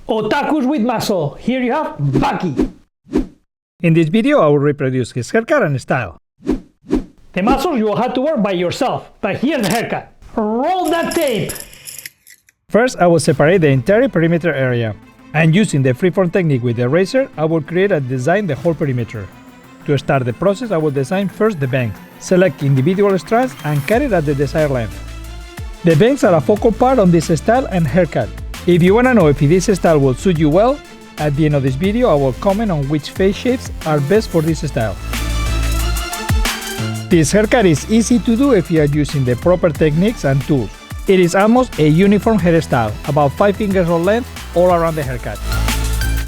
Otakus with muscle, here you have Baki. In this video, I will reproduce his haircut and style. The muscles you will have to work by yourself, but here's the haircut. Roll that tape! First, I will separate the entire perimeter area. And using the freeform technique with the razor, I will create and design the whole perimeter. To start the process, I will design first the bangs. Select individual strands and cut it at the desired length. The bangs are a focal part on this style and haircut. If you want to know if this style will suit you well, at the end of this video I will comment on which face shapes are best for this style. This haircut is easy to do if you are using the proper techniques and tools. It is almost a uniform hairstyle, about 5 fingers of length all around the haircut.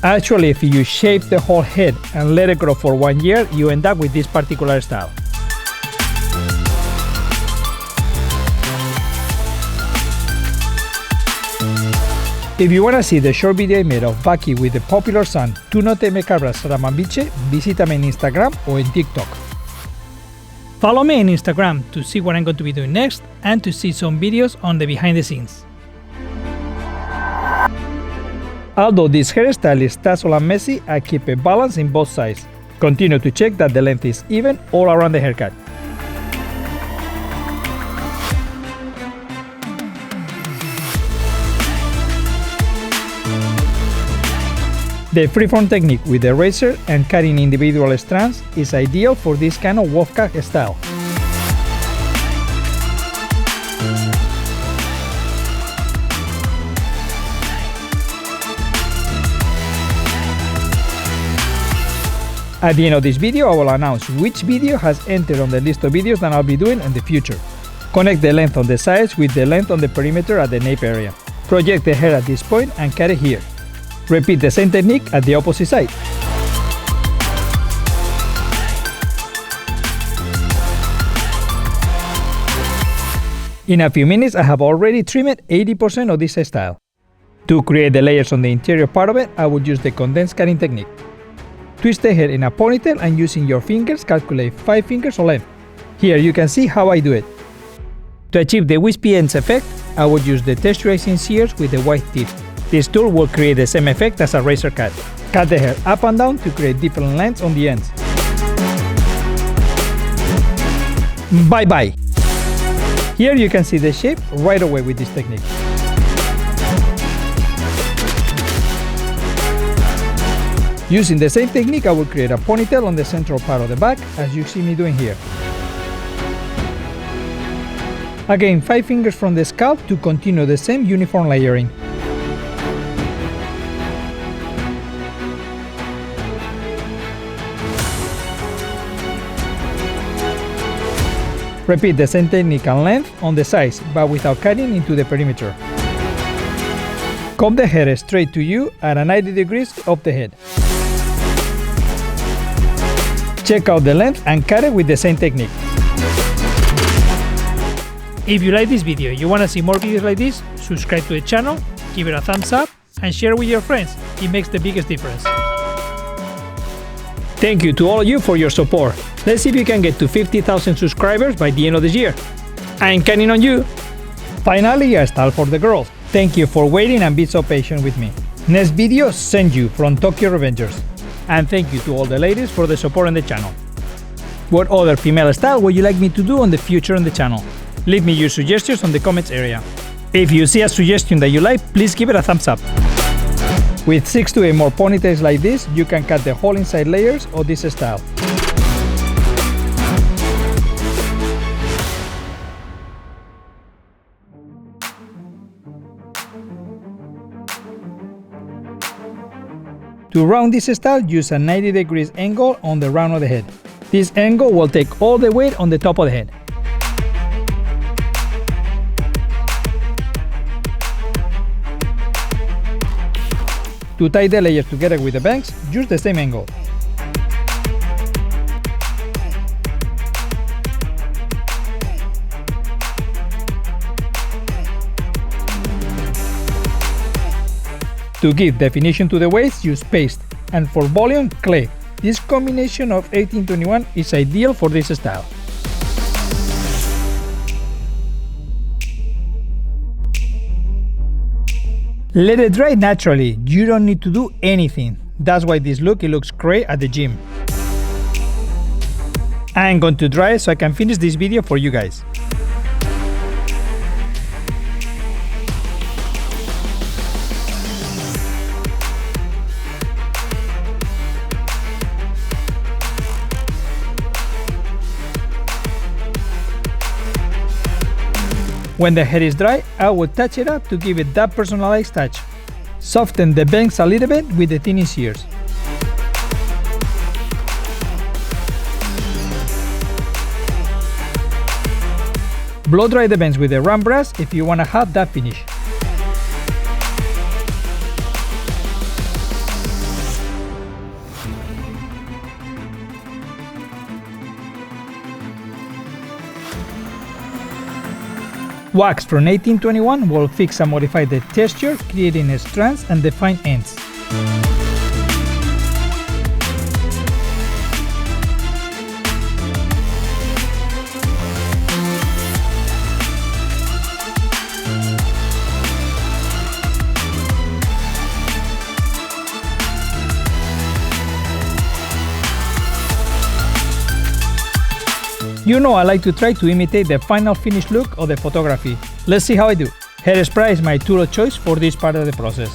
Actually, if you shave the whole head and let it grow for 1 year, you end up with this particular style. If you want to see the short video I made of Baki with the popular song Tu no te me cabras Ramambiche, visítame en Instagram o en TikTok. Follow me on Instagram to see what I'm going to be doing next and to see some videos on the behind the scenes. Although this hairstyle is tassel and messy, I keep a balance in both sides. Continue to check that the length is even all around the haircut. The freeform technique with the razor and cutting individual strands is ideal for this kind of wolf cut style. At the end of this video, I will announce which video has entered on the list of videos that I'll be doing in the future. Connect the length on the sides with the length on the perimeter at the nape area. Project the hair at this point and cut it here. Repeat the same technique at the opposite side. In a few minutes, I have already trimmed 80% of this style. To create the layers on the interior part of it, I would use the condensed cutting technique. Twist the hair in a ponytail and using your fingers calculate 5 fingers of length. Here you can see how I do it. To achieve the wispy ends effect, I would use the texturizing shears with the white tip. This tool will create the same effect as a razor cut. Cut the hair up and down to create different lengths on the ends. Bye bye! Here you can see the shape right away with this technique. Using the same technique, I will create a ponytail on the central part of the back, as you see me doing here. Again, 5 fingers from the scalp to continue the same uniform layering. Repeat the same technique and length on the sides, but without cutting into the perimeter. Comb the hair straight to you at a 90 degrees of the head. Check out the length and cut it with the same technique. If you like this video and you want to see more videos like this, subscribe to the channel, give it a thumbs up, and share with your friends. It makes the biggest difference. Thank you to all of you for your support. Let's see if you can get to 50,000 subscribers by the end of this year. I'm counting on you. Finally, a style for the girls. Thank you for waiting and being so patient with me. Next video, send you from Tokyo Revengers. And thank you to all the ladies for the support on the channel. What other female style would you like me to do on the future on the channel? Leave me your suggestions on the comments area. If you see a suggestion that you like, please give it a thumbs up. With 6 to 8 more ponytails like this, you can cut the whole inside layers of this style. To round this style, use a 90 degrees angle on the round of the head. This angle will take all the weight on the top of the head. To tie the layers together with the bangs, use the same angle. To give definition to the waist, use paste, and for volume, clay. This combination of 1821 is ideal for this style. Let it dry naturally, you don't need to do anything. That's why this look, it looks great at the gym. I'm going to dry it so I can finish this video for you guys. When the hair is dry, I will touch it up to give it that personalized touch. Soften the bangs a little bit with the thinning shears. Blow dry the bangs with a round brush if you want to have that finish. Wax from 1821 will fix and modify the texture, creating strands and defined ends. You know I like to try to imitate the final finished look of the photography. Let's see how I do. Hairspray is my tool of choice for this part of the process.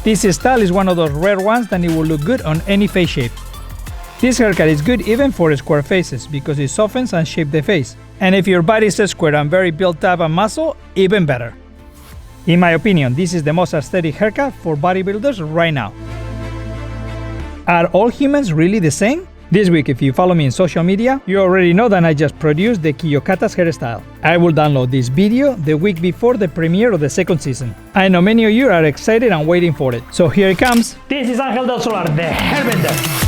This style is one of those rare ones that it will look good on any face shape. This haircut is good even for square faces because it softens and shapes the face. And if your body is square and very built up and muscle, even better. In my opinion, this is the most aesthetic haircut for bodybuilders right now. Are all humans really the same? This week, if you follow me in social media, you already know that I just produced the Kiyokata's hairstyle. I will download this video the week before the premiere of the second season. I know many of you are excited and waiting for it. So here it comes. This is Angel del Solar, the hairbender.